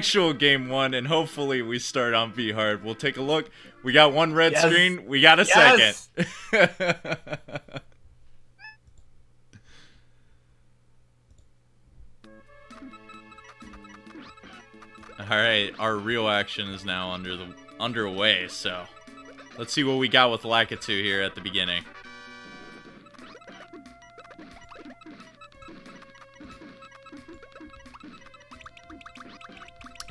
actual game 1, and hopefully we start on V hard. We'll take a look. We got one red screen. We got a second. Alright, our real action is now underway, so let's see what we got with Lakitu here at the beginning.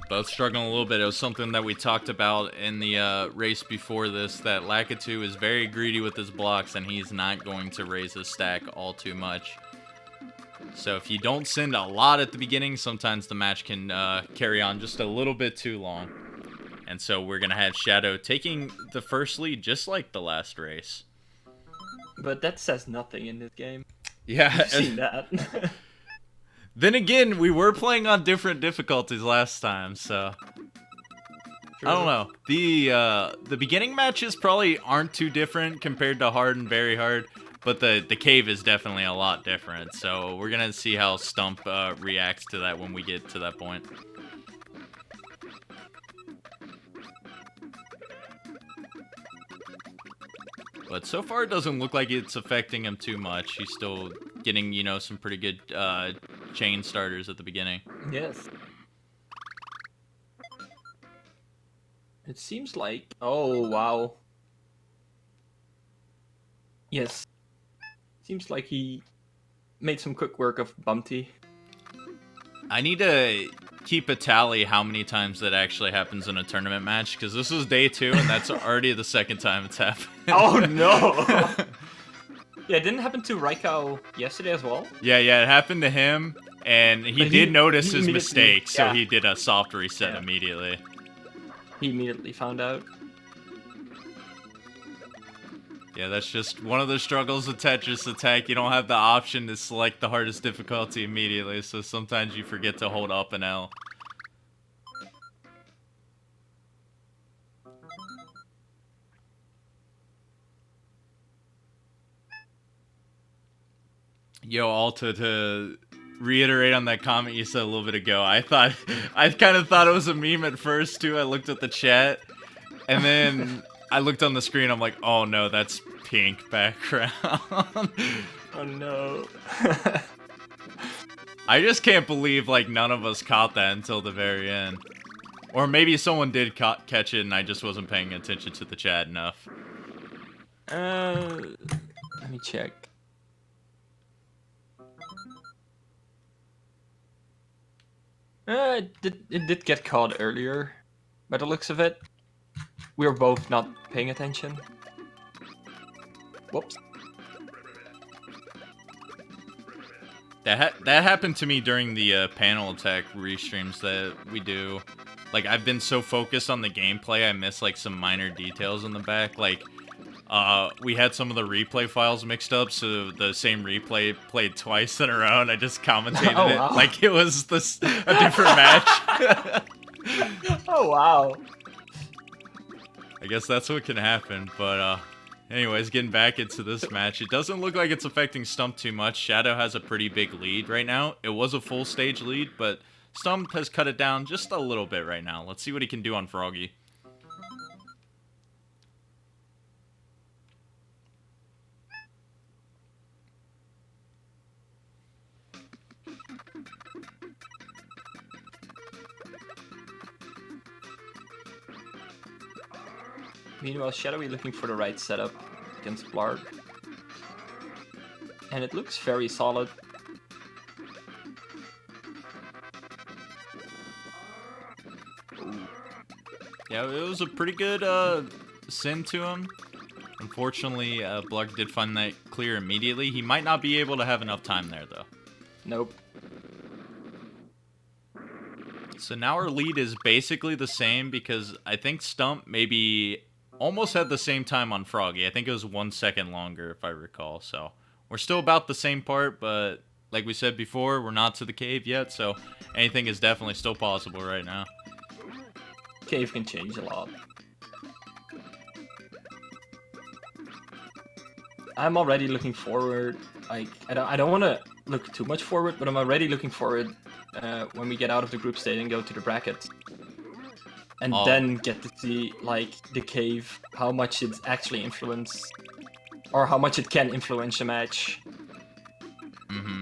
Both struggling a little bit. It was something that we talked about in the race before this, that Lakitu is very greedy with his blocks, and he's not going to raise his stack all too much. So if you don't send a lot at the beginning, sometimes the match can carry on just a little bit too long. And so we're going to have Shadow taking the first lead, just like the last race. But that says nothing in this game. Yeah. You've seen that. Then again, we were playing on different difficulties last time, so True. I don't know. The beginning matches probably aren't too different compared to hard and very hard, but the cave is definitely a lot different. So we're gonna see how Stump reacts to that when we get to that point. But so far, it doesn't look like it's affecting him too much. He's still getting, you know, some pretty good chain starters at the beginning. Yes. It seems like... Oh, wow. Yes. Seems like he made some quick work of Bumpty. I need to keep a tally how many times that actually happens in a tournament match, because this is day 2, and that's already the second time it's happened. Oh, no! Yeah, it didn't happen to Raikau yesterday as well? Yeah, it happened to him, and he did notice his mistake, so he did a soft reset immediately. He immediately found out. Yeah, that's just one of the struggles with Tetris Attack. You don't have the option to select the hardest difficulty immediately, so sometimes you forget to hold up an L. Yo, Alta, to reiterate on that comment you said a little bit ago, I kind of thought it was a meme at first too. I looked at the chat, and then I looked on the screen. I'm like, oh no, that's pink background. Oh no. I just can't believe like none of us caught that until the very end. Or maybe someone did catch it and I just wasn't paying attention to the chat enough. Let me check. It did get caught earlier, by the looks of it. We were both not paying attention. Whoops. That happened to me during the panel attack restreams that we do. Like, I've been so focused on the gameplay, I miss like some minor details in the back. Like, we had some of the replay files mixed up, so the same replay played twice in a row, and I just commentated it like it was a different match. Oh wow. I guess that's what can happen, but anyways, getting back into this match, it doesn't look like it's affecting Stump too much. Shadow has a pretty big lead right now. It was a full stage lead, but Stump has cut it down just a little bit right now. Let's see what he can do on Froggy. Meanwhile, Shadowy looking for the right setup against Blarg. And it looks very solid. Yeah, it was a pretty good send to him. Unfortunately, Blarg did find that clear immediately. He might not be able to have enough time there, though. Nope. So now our lead is basically the same because I think Stump maybe almost had the same time on Froggy. I think it was 1 second longer, if I recall. So we're still about the same part, but like we said before, we're not to the cave yet, so anything is definitely still possible right now. Cave can change a lot. I'm already looking forward. Like, I don't want to look too much forward, but I'm already looking forward when we get out of the group stage and go to the bracket. And Oh. then get to see, like, the cave, how much it actually influence, or how much it can influence a match.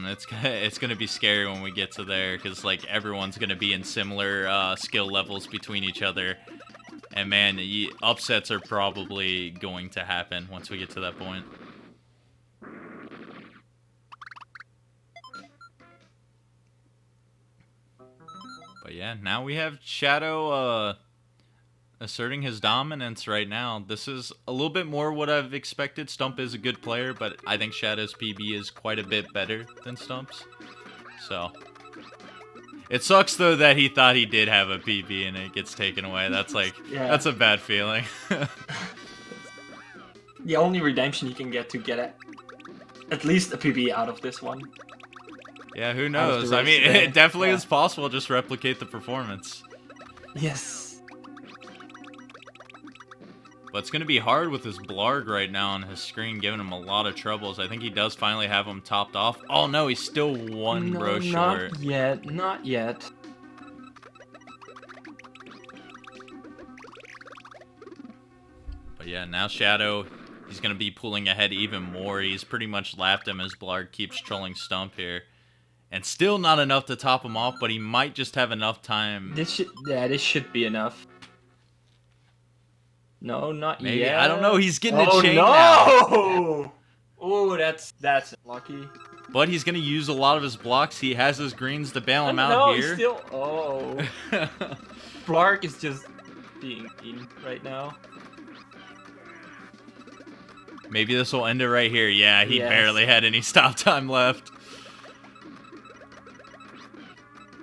It's gonna be scary when we get to there, because like everyone's gonna be in similar skill levels between each other, and man, upsets are probably going to happen once we get to that point. But yeah, now we have Shadow asserting his dominance right now. This is a little bit more what I've expected. Stump is a good player, but I think Shadow's PB is quite a bit better than Stump's. So it sucks though that he thought he did have a PB and it gets taken away. That's like, that's a bad feeling. The only redemption you can get at least a PB out of this one. Yeah, who knows? I mean, it definitely is possible. Just replicate the performance. Yes. But it's going to be hard with his Blarg right now on his screen, giving him a lot of troubles. I think he does finally have him topped off. Oh no, he's still one row short. Not yet, not yet. But yeah, now Shadow, he's going to be pulling ahead even more. He's pretty much lapped him as Blarg keeps trolling Stump here. And still not enough to top him off, but he might just have enough time. This should be enough. No, not Maybe. yet. I don't know. He's getting a chain now. Oh, that's lucky. But he's going to use a lot of his blocks. He has his greens to bail him out here. He's still... Oh. Blarg is just being in right now. Maybe this will end it right here. Yeah, he barely had any stop time left.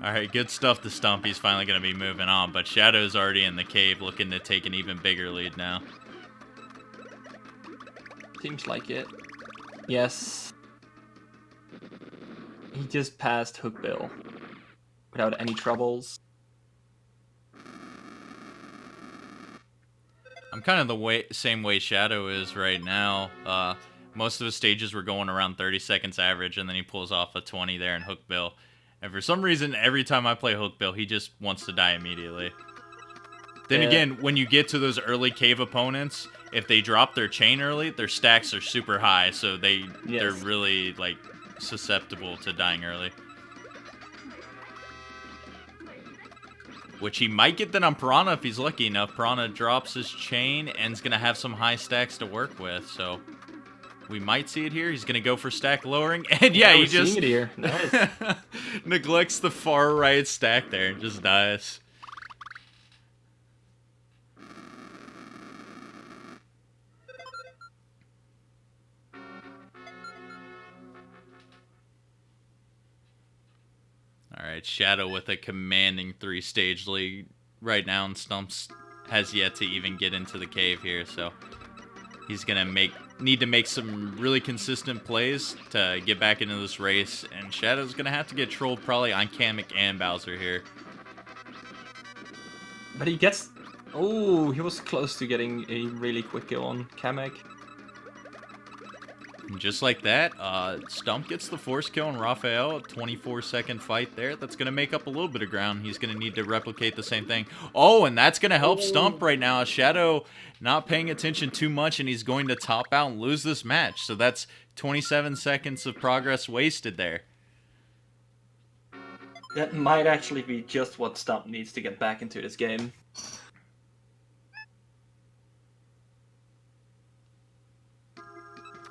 Alright, good stuff to Stump. He's finally going to be moving on, but Shadow's already in the cave looking to take an even bigger lead now. Seems like it. Yes. He just passed Hookbill without any troubles. I'm kind of the same way Shadow is right now. Most of his stages were going around 30 seconds average, and then he pulls off a 20 there in Hookbill. And for some reason, every time I play Hookbill, he just wants to die immediately. Then again, when you get to those early cave opponents, if they drop their chain early, their stacks are super high, so they're really like susceptible to dying early. Which he might get then on Piranha if he's lucky enough. Piranha drops his chain and is going to have some high stacks to work with, so we might see it here. He's going to go for stack lowering. And yeah, he just it here. Nice. neglects the far right stack there and just dies. Alright, Shadow with a commanding 3-stage lead right now, and Stumps has yet to even get into the cave here, so he's gonna need to make some really consistent plays to get back into this race, and Shadow's gonna have to get trolled probably on Kamek and Bowser here. But he gets... Oh, he was close to getting a really quick kill on Kamek. And just like that, Stump gets the force kill on Raphael, a 24-second fight there. That's going to make up a little bit of ground. He's going to need to replicate the same thing. Oh, and that's going to help Stump right now. Shadow not paying attention too much, and he's going to top out and lose this match. So that's 27 seconds of progress wasted there. That might actually be just what Stump needs to get back into this game.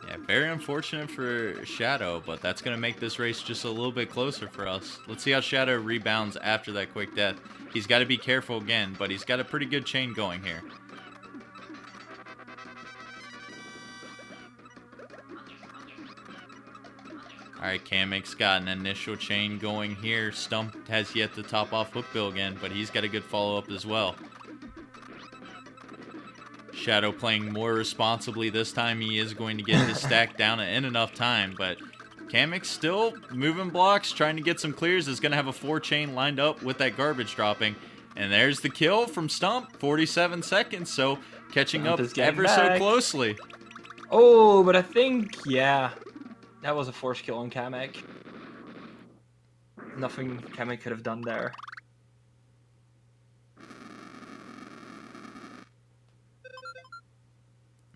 Yeah, very unfortunate for Shadow, but that's going to make this race just a little bit closer for us. Let's see how Shadow rebounds after that quick death. He's got to be careful again, but he's got a pretty good chain going here. Alright, Kamek's got an initial chain going here. Stump has yet to top off Hookbill again, but he's got a good follow-up as well. Shadow playing more responsibly this time. He is going to get his stack down in enough time, but Kamek's still moving blocks, trying to get some clears. Is going to have a 4-chain lined up with that garbage dropping. And there's the kill from Stump, 47 seconds, so catching up ever so closely. Oh, but I think, yeah, that was a force kill on Kamek. nothing Kami could have done there.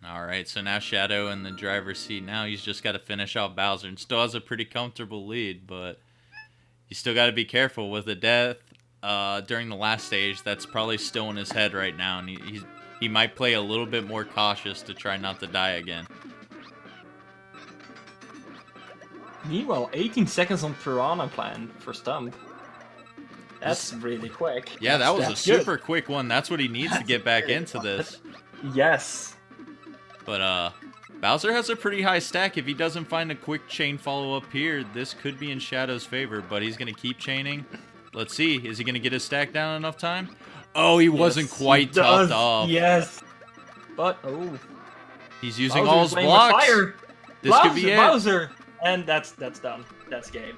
Alright, so now Shadow in the driver's seat. Now he's just got to finish off Bowser and still has a pretty comfortable lead, but you still got to be careful with the death during the last stage. That's probably still in his head right now, and he might play a little bit more cautious to try not to die again. Meanwhile, 18 seconds on Piranha Plant for Stump. That's really quick. Yeah, that was a That's super quick one. That's what he needs to get back into this. Yes. But Bowser has a pretty high stack. If he doesn't find a quick chain follow-up here, this could be in Shadow's favor, but he's going to keep chaining. Let's see. Is he going to get his stack down in enough time? Oh, he wasn't quite topped off. Yes. But, oh. He's using Bowser's all his playing blocks. with fire. This Bowser, could be it. Bowser. And that's done. That's game.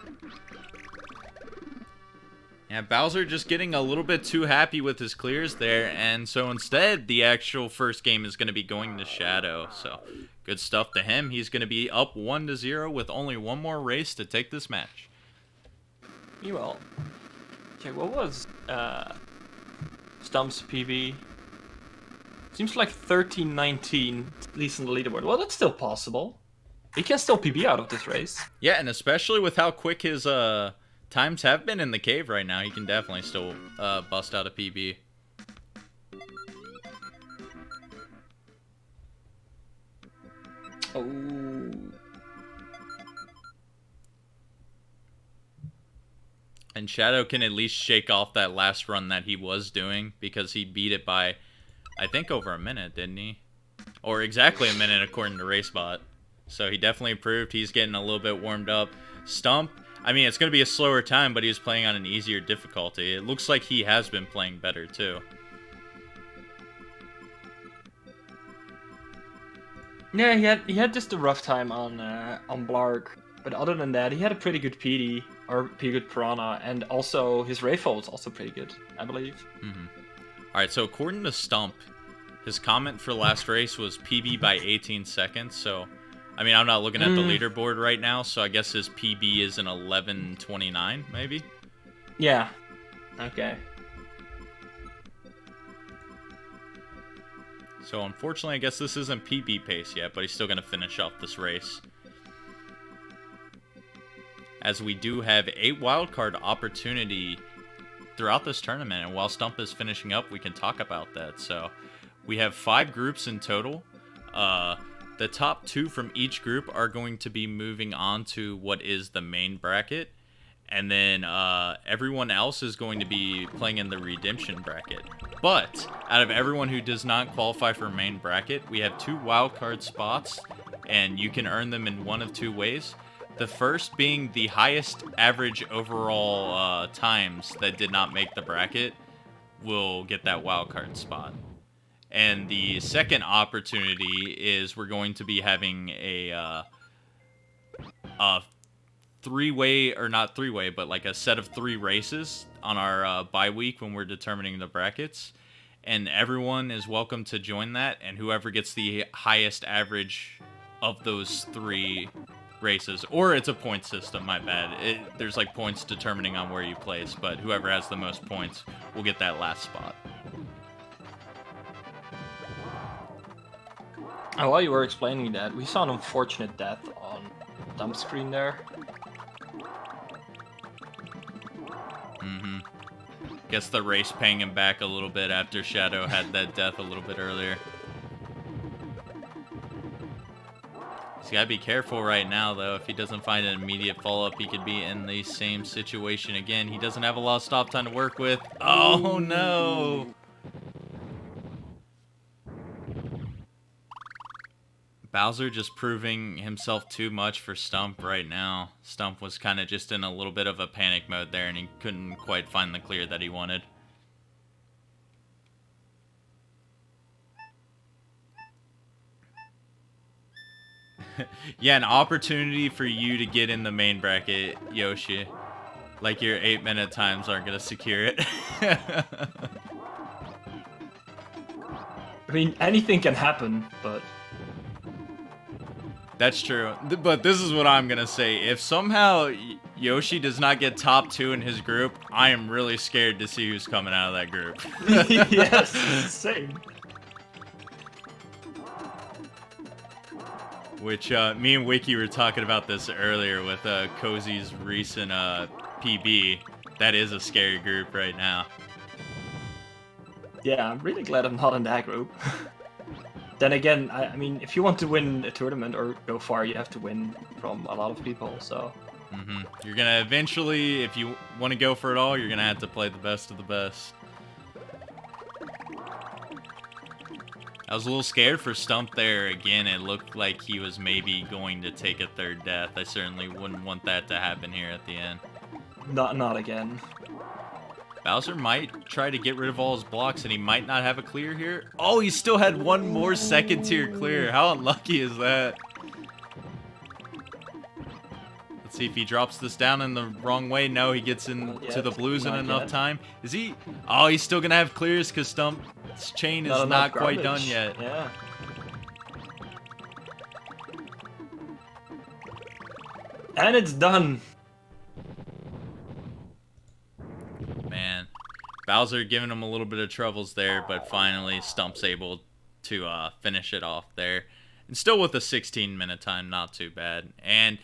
Yeah, Bowser just getting a little bit too happy with his clears there, and so instead, the actual first game is going to be going to Shadow. So, good stuff to him. He's going to be up 1-0 with only one more race to take this match. Well, okay, what was Stump's PB? Seems like 13-19, at least in the leaderboard. Well, that's still possible. He can still PB out of this race. Yeah, and especially with how quick his times have been in the cave right now, he can definitely still bust out a PB. Oh. And Shadow can at least shake off that last run that he was doing, because he beat it by, I think, over a minute, didn't he? Or exactly a minute according to RaceBot. So he definitely proved he's getting a little bit warmed up. Stump, I mean, it's going to be a slower time, but he was playing on an easier difficulty. It looks like he has been playing better, too. Yeah, he had just a rough time on Blarg, but other than that, he had a pretty good PD, or pretty good Piranha, and also his Rayfall is also pretty good, I believe. Alright, so according to Stump, his comment for last race was PB by 18 seconds, so... I mean, I'm not looking at the leaderboard right now, so I guess his PB is an 11:29, maybe? Yeah. Okay. So, unfortunately, I guess this isn't PB pace yet, but he's still going to finish off this race. As we do have a wildcard opportunity throughout this tournament, and while Stump is finishing up, we can talk about that. So, we have 5 groups in total. The top 2 from each group are going to be moving on to what is the main bracket. And then everyone else is going to be playing in the redemption bracket. But out of everyone who does not qualify for main bracket, we have 2 wildcard spots. And you can earn them in one of 2 ways. The first being the highest average overall times that did not make the bracket will get that wildcard spot. And the second opportunity is we're going to be having a 3-way, or not 3-way, but like a set of 3 races on our bye week when we're determining the brackets. And everyone is welcome to join that, and whoever gets the highest average of those 3 races, or it's a point system, my bad. There's like points determining on where you place, but whoever has the most points will get that last spot. And while you were explaining that, we saw an unfortunate death on dump screen there. Guess the race paying him back a little bit after Shadow had that death a little bit earlier. He's got to be careful right now, though. If he doesn't find an immediate follow-up, he could be in the same situation again. He doesn't have a lot of stop time to work with. Oh, no! Bowser just proving himself too much for Stump right now. Stump was kind of just in a little bit of a panic mode there, and he couldn't quite find the clear that he wanted. Yeah, an opportunity for you to get in the main bracket, Yoshi. Like your 8-minute times aren't going to secure it. I mean, anything can happen, but... That's true. But this is what I'm going to say. If somehow Yoshi does not get top 2 in his group, I am really scared to see who's coming out of that group. Yes, same. Which, me and Wiki were talking about this earlier with Cozy's recent PB. That is a scary group right now. Yeah, I'm really glad I'm not in that group. Then again, I mean, if you want to win a tournament or go far, you have to win from a lot of people, so... You're gonna eventually, if you want to go for it all, you're gonna have to play the best of the best. I was a little scared for Stump there. Again, it looked like he was maybe going to take a third death. I certainly wouldn't want that to happen here at the end. Not again. Bowser might try to get rid of all his blocks, and he might not have a clear here. Oh, he still had one more second tier clear. How unlucky is that? Let's see if he drops this down in the wrong way. No, he gets into the blues in enough time. Is he? Oh, he's still going to have clears because Stump's chain is not quite done yet. Yeah. And it's done. Man, Bowser giving him a little bit of troubles there, but finally Stump's able to finish it off there. And still with a 16-minute time, not too bad. And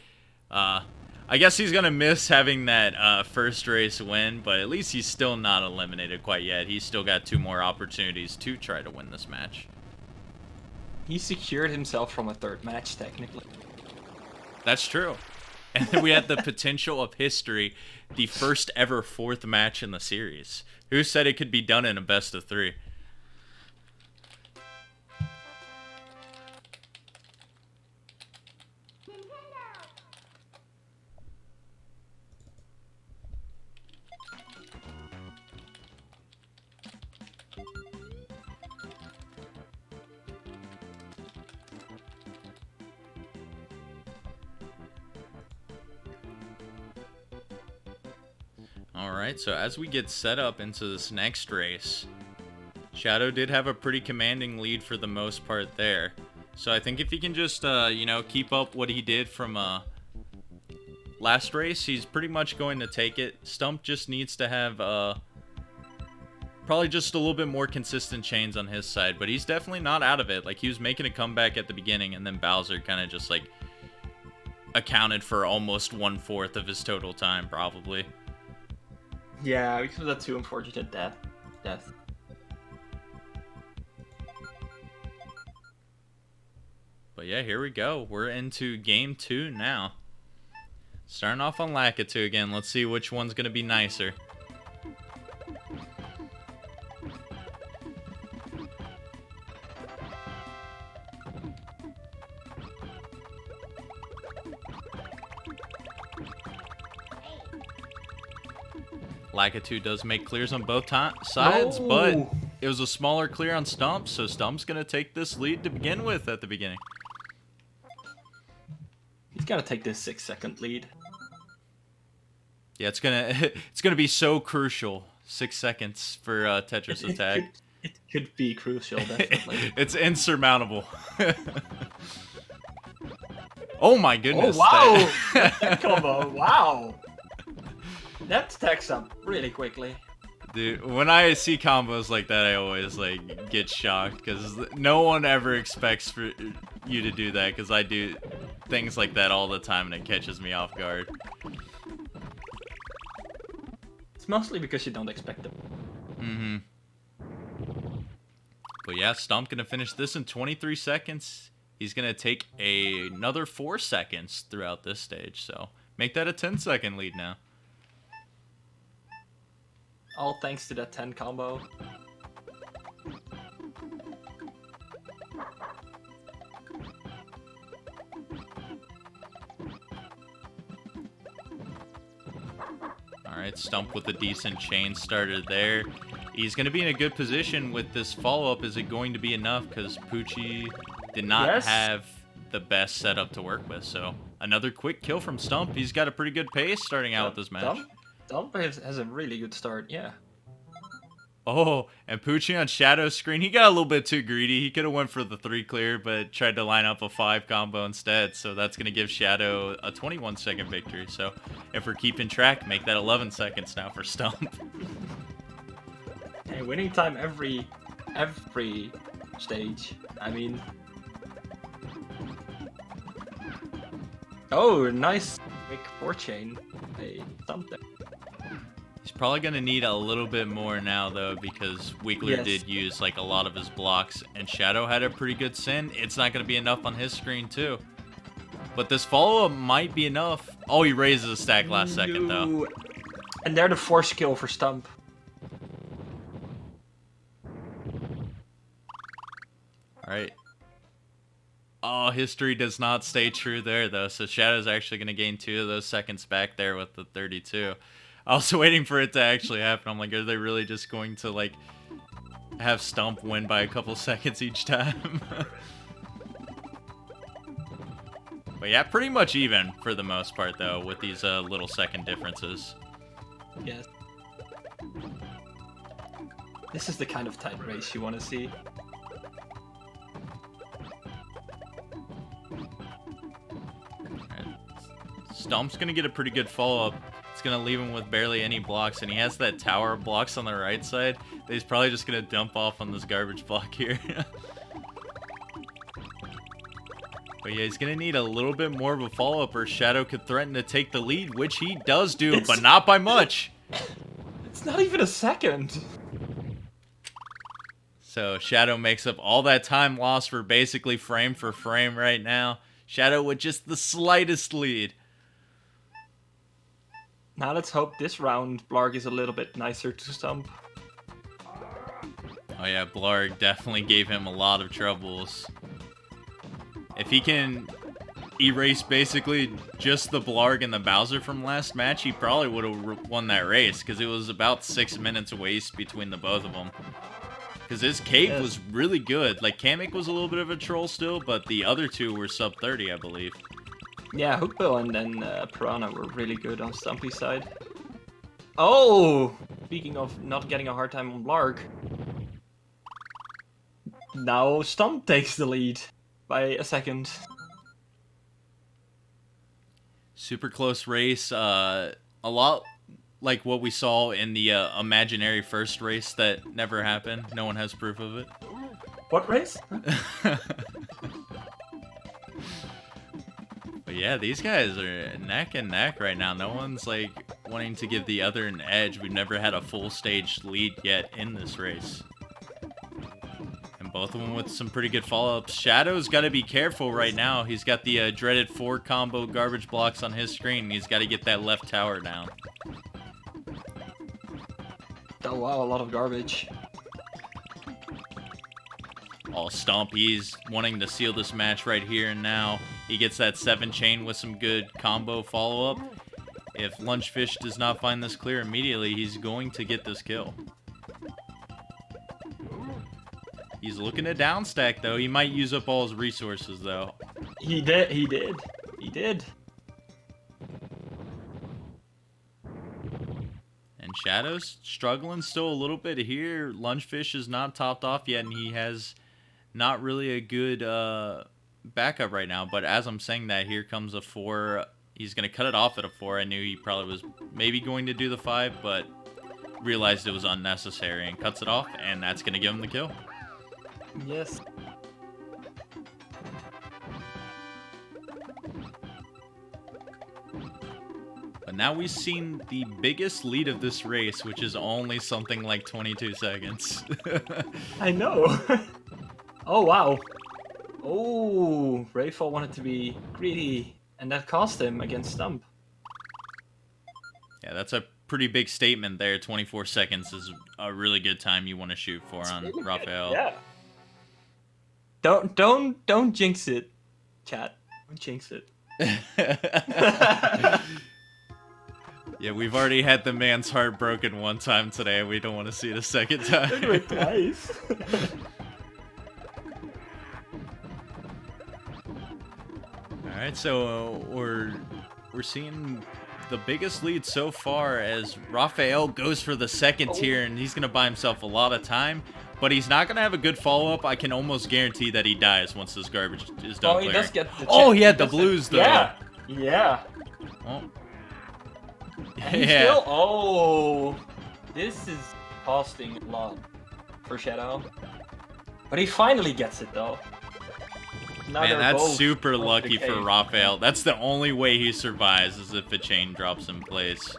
I guess he's going to miss having that first race win, but at least he's still not eliminated quite yet. He's still got 2 more opportunities to try to win this match. He secured himself from a third match, technically. That's true. And then we had the potential of history, the first ever 4th match in the series. Who said it could be done in a best of 3? Alright, so as we get set up into this next race, Shadow did have a pretty commanding lead for the most part there. So I think if he can just, you know, keep up what he did from last race, he's pretty much going to take it. Stump just needs to have probably just a little bit more consistent chains on his side, but he's definitely not out of it. Like, he was making a comeback at the beginning, and then Bowser kind of just, like, accounted for almost 1/4 of his total time, probably. Yeah, because of that 2 unfortunate death. But yeah, here we go. We're into game 2 now. Starting off on Lakitu again. Let's see which one's going to be nicer. Lakitu does make clears on both sides, but it was a smaller clear on Stump, so Stump's going to take this lead to begin with at the beginning. He's got to take this 6-second lead. Yeah, it's gonna be so crucial. 6 seconds for Tetris Attack. It could be crucial, definitely. It's insurmountable. Oh my goodness. Oh, wow! That combo, wow! That stacks up really quickly. Dude, when I see combos like that, I always, like, get shocked, because no one ever expects for you to do that, because I do things like that all the time, and it catches me off guard. It's mostly because you don't expect them. But yeah, Stump gonna finish this in 23 seconds. He's gonna take another 4 seconds throughout this stage, so make that a 10-second lead now. All thanks to that 10 combo. Alright, Stump with a decent chain starter there. He's going to be in a good position with this follow-up. Is it going to be enough? Because Poochie did not have the best setup to work with. So another quick kill from Stump. He's got a pretty good pace starting out with this match. Stump has a really good start, yeah. Oh, and Poochie on Shadow's screen, he got a little bit too greedy. He could have went for the 3 clear, but tried to line up a 5 combo instead. So that's going to give Shadow a 21-second victory. So if we're keeping track, make that 11 seconds now for Stump. Hey, winning time every stage. I mean... Oh, nice quick 4-chain. Hey, something. He's probably going to need a little bit more now, though, because Wiggler did use, like, a lot of his blocks, and Shadow had a pretty good send. It's not going to be enough on his screen, too. But this follow-up might be enough. Oh, he raises a stack last second, though. And they're the force kill for Stump. Alright. Oh, history does not stay true there, though, so Shadow's actually going to gain 2 of those seconds back there with the 32. I was waiting for it to actually happen. I'm like, are they really just going to, like, have Stump win by a couple seconds each time? But yeah, pretty much even for the most part, though, with these little second differences. Yes. This is the kind of tight race you want to see. Stump's going to get a pretty good follow-up. It's going to leave him with barely any blocks, and he has that tower of blocks on the right side that he's probably just going to dump off on this garbage block here. But yeah, he's going to need a little bit more of a follow-up or Shadow could threaten to take the lead, which he does do, but not by much. It's not even a second. So Shadow makes up all that time lost for basically frame for frame right now. Shadow with just the slightest lead. Now let's hope this round Blarg is a little bit nicer to Stump. Oh yeah, Blarg definitely gave him a lot of troubles. If he can erase basically just the Blarg and the Bowser from last match, he probably would have won that race, because it was about 6 minutes waste between the both of them. Because his cape was really good. Like, Kamek was a little bit of a troll still, but the other two were sub 30, I believe. Yeah, Hookbill and then Piranha were really good on Stumpy's side. Oh! Speaking of not getting a hard time on Blarg. Now Stump takes the lead by a second. Super close race. A lot like what we saw in the imaginary first race that never happened. No one has proof of it. What race? But yeah, these guys are neck and neck right now. No one's like wanting to give the other an edge. We've never had a full stage lead yet in this race. And both of them with some pretty good follow-ups. Shadow's got to be careful right now. He's got the dreaded 4 combo garbage blocks on his screen. He's got to get that left tower down. Oh wow, a lot of garbage. Oh, Stump, he's wanting to seal this match right here and now. He gets that 7 chain with some good combo follow-up. If Lunchfish does not find this clear immediately, he's going to get this kill. He's looking to downstack, though. He might use up all his resources, though. He did. And Shadow's struggling still a little bit here. Lunchfish is not topped off yet, and he has not really a good backup right now. But as I'm saying that, here comes a 4. He's going to cut it off at a 4. I knew he probably was maybe going to do the 5, but realized it was unnecessary and cuts it off, and that's going to give him the kill. Yes. But now we've seen the biggest lead of this race, which is only something like 22 seconds. I know. Oh, wow. Oh, Rayfall wanted to be greedy, and that cost him against Stump. Yeah, that's a pretty big statement there. 24 seconds is a really good time you want to shoot for on Raphael. Yeah. Don't jinx it, chat. Don't jinx it. Yeah, we've already had the man's heart broken one time today. We don't want to see it a second time. Don't do it twice. All right, so we're seeing the biggest lead so far as Raphael goes for the second tier, and he's going to buy himself a lot of time. But he's not going to have a good follow-up. I can almost guarantee that he dies once this garbage is done he clearing. does get the Oh, he had the blues, though. Yeah. Yeah. Oh. And he's still... Oh. This is costing a lot for Shadow. But he finally gets it, though. Now Man, that's both super lucky for cave. Raphael. That's the only way he survives, is if a chain drops in place.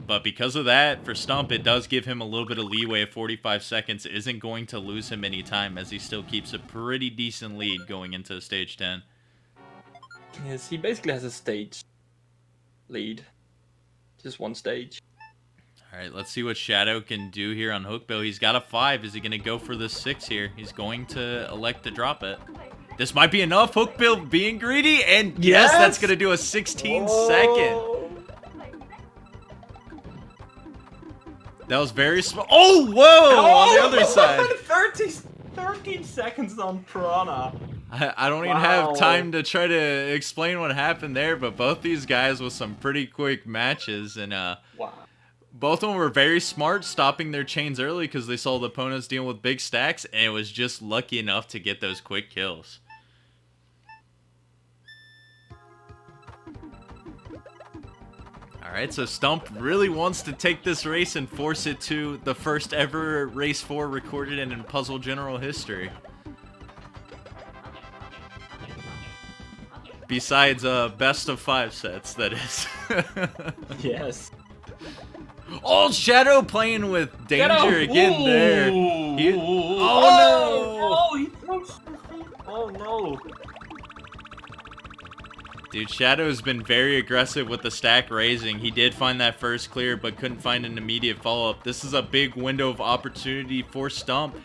But because of that, for Stump, it does give him a little bit of leeway. 45 seconds isn't going to lose him any time, as he still keeps a pretty decent lead going into stage 10. Yes, he basically has a stage lead. Just one stage. Alright, let's see what Shadow can do here on Hookbill. He's got a 5. Is he going to go for the 6 here? He's going to elect to drop it. This might be enough. Hookbill being greedy, and yes, that's going to do a 16-second. That was very small. Oh, whoa! On the other side. 13 seconds on Piranha. I don't even have time to try to explain what happened there, but both these guys with some pretty quick matches, and both of them were very smart, stopping their chains early because they saw the opponents dealing with big stacks, and it was just lucky enough to get those quick kills. Alright, so Stump really wants to take this race and force it to the first ever Race 4 recorded in Puzzle General history. Besides best of 5 sets, that is. Yes. Oh, Shadow playing with danger again there. Oh no! Oh no! Dude, Shadow's been very aggressive with the stack raising. He did find that first clear, but couldn't find an immediate follow-up. This is a big window of opportunity for Stump.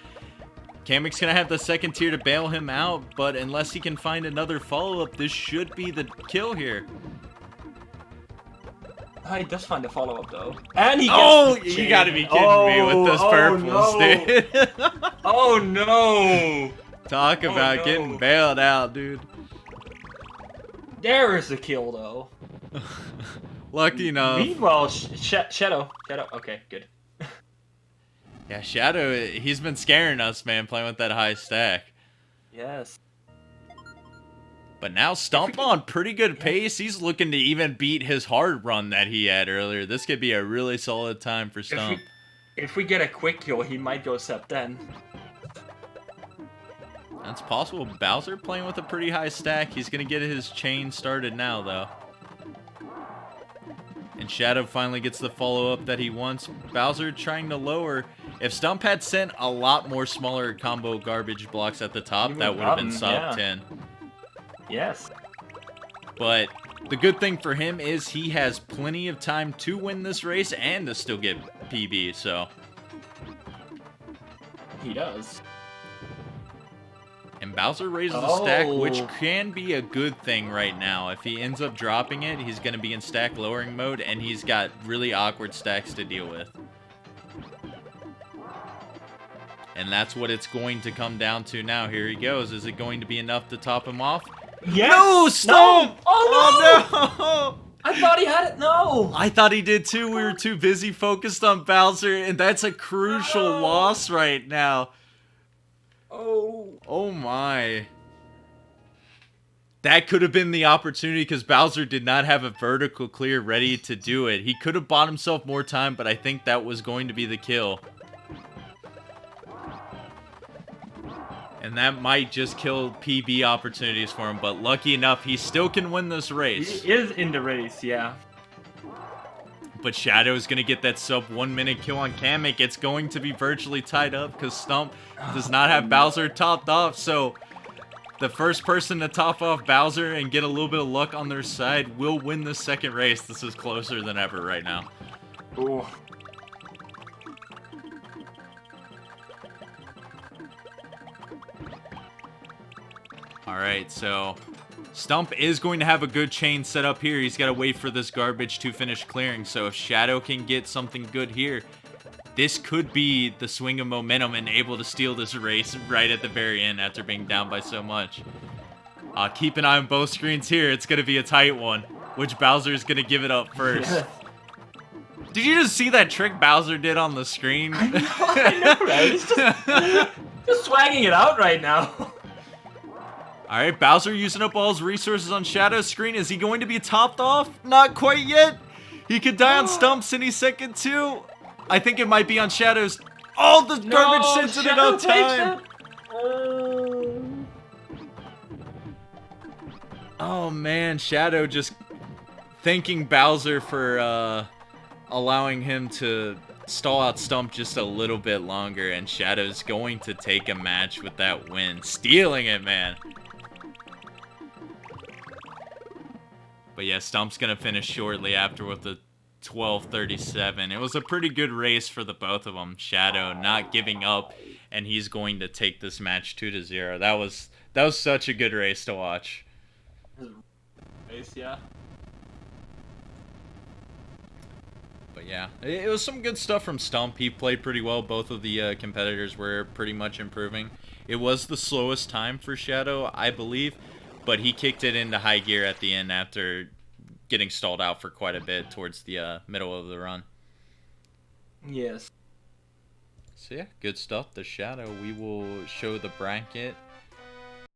Kamek's gonna have the second tier to bail him out, but unless he can find another follow-up, this should be the kill here. He does find a follow-up though. And he gets you gotta be kidding me with those purples, dude. Oh no! Talk about getting bailed out, dude. There is a kill though. Lucky enough. Meanwhile, Shadow. Okay, good. Yeah, Shadow, he's been scaring us, man, playing with that high stack. Yes. But now Stump on pretty good pace. He's looking to even beat his hard run that he had earlier. This could be a really solid time for Stump. If we get a quick kill, he might go sub 10. That's possible. Bowser playing with a pretty high stack. He's going to get his chain started now, though. And Shadow finally gets the follow-up that he wants. Bowser trying to lower. If Stump had sent a lot more smaller combo garbage blocks at the top, that would have been sub 10. Yes. But the good thing for him is he has plenty of time to win this race and to still get PB, so. He does. And Bowser raises a stack, which can be a good thing right now. If he ends up dropping it, he's going to be in stack lowering mode, and he's got really awkward stacks to deal with. And that's what it's going to come down to now. Here he goes. Is it going to be enough to top him off? Yes! No! Stump! No! Oh, no! I thought he had it. No! I thought he did too. We were too busy focused on Bowser, and that's a crucial loss right now. Oh my. That could have been the opportunity because Bowser did not have a vertical clear ready to do it. He could have bought himself more time, but I think that was going to be the kill. And that might just kill PB opportunities for him, but lucky enough, he still can win this race. He is in the race, yeah. But Shadow is going to get that sub 1 minute kill on Kamek. It's going to be virtually tied up because Stump does not have Bowser topped off. So the first person to top off Bowser and get a little bit of luck on their side will win the second race. This is closer than ever right now. Ooh. Alright, so Stump is going to have a good chain set up here. He's got to wait for this garbage to finish clearing. So if Shadow can get something good here, this could be the swing of momentum and able to steal this race right at the very end after being down by so much. Keep an eye on both screens here. It's going to be a tight one. Which Bowser's going to give it up first? Yeah. Did you just see that trick Bowser did on the screen? I know, right? He's just swagging it out right now. Alright, Bowser using up all his resources on Shadow's screen. Is he going to be topped off? Not quite yet. He could die on stumps any second too. I think it might be on Shadow's. Oh, the garbage sends it enough time. Oh man, Shadow just thanking Bowser for allowing him to stall out Stump just a little bit longer, and Shadow's going to take a match with that win. Stealing it, man. But yeah, Stump's going to finish shortly after with a 12:37. It was a pretty good race for the both of them. Shadow not giving up, and he's going to take this match 2-0. That was such a good race to watch. Yeah. But yeah, it was some good stuff from Stump. He played pretty well. Both of the competitors were pretty much improving. It was the slowest time for Shadow, I believe, but he kicked it into high gear at the end after getting stalled out for quite a bit towards the middle of the run. Yes. So yeah, good stuff. The Shadow. We will show the bracket